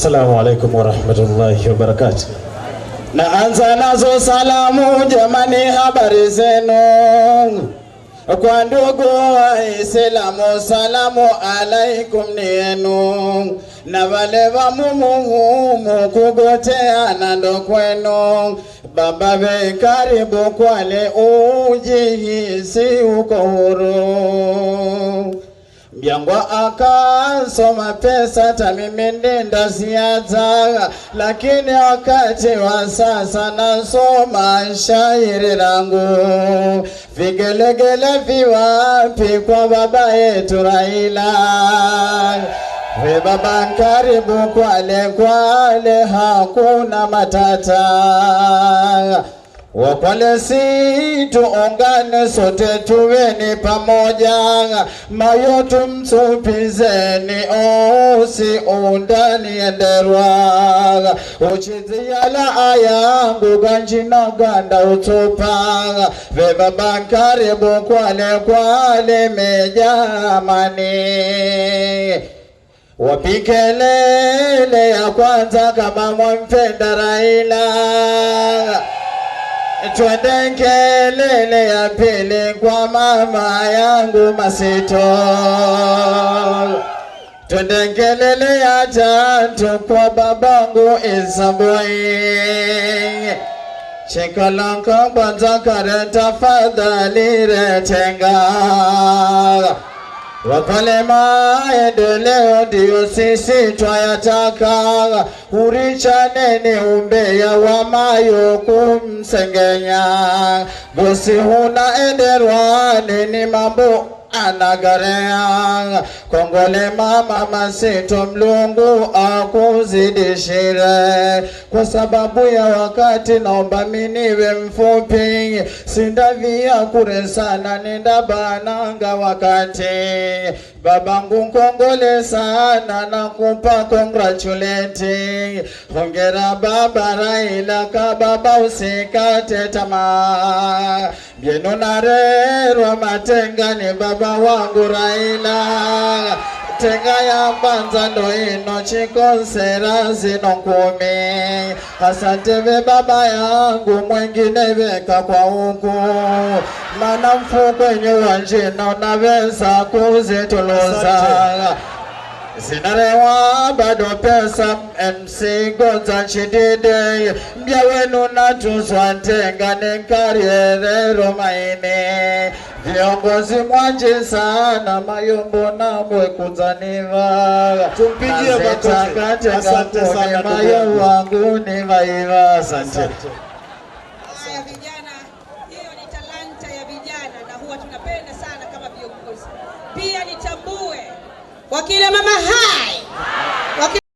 Assalamu alaikum warahmatullahi wabarakatuh. Naanza nazo salamu jamani, habari zenu kwa ndugu Waislamu, salamu alaikum ni yenu, na wale wa mumuhumu kugoteana ndo kwenu. Baba we karibu Kwale, ujihisi uko huru. Mbiyangwa akasoma pesa tamimi ndenda siaza, lakini wakati wa sasa nasoma shairi langu. Vigelegele viwapi kwa baba yetu Raila. We baba karibu Kwale, Kwale hakuna matata. Wakwale si tuungane sote tuweni pamoja, mayo tumsupizeni osi undani enderwa. Uchizi yala ayangu ganjina ganda utupa. We baba karibu Kwale, Kwale mejamani. Wapikelele ya kwanza kama mwampenda Raila, twende kelele ya pili kwa mama yangu Masito, twende kelele ya tatu kwa babangu Isaboi. Chikalanka kwanza kare tafadhali retenga. Wakwale maendeleo ndiyo sisi twayataka, urichaneni umbeya wa mayo kumsengenya. Bosi huna enderwani ni mambo anagarea. Kongole mama Masito, Mlungu akuzidishire. Kwa sababu ya wakati naomba miniwe mfupi, sindavia kure sana nenda bananga wakati. Babangu kongole sana na kupa congratulating. Hongera baba Raila, ka baba usikate tamaa. Bieno narerwa matenga ni baba wangu Raila. Tenga ya banza ndo ino chikonsera zino 10. Asante we baba yangu, mwengine weka kwa huku. Mana mfukwenye wanjina unaweza kuzituluza. Zinarewa bado pesa MC Gonza Chidide. Mbya wenu natuzwa ntenga nikariere Romaine. Viongozi mwanji sana mayombo na mwe kuzaniva. Tumpigie makofi. Asante sana mayo wangu ni vaiva. Asante. Haya vijana, hiyo ni talanta ya vijana na huwa tunapenda sana kama viongozi. Pia nitambue wakina mama hai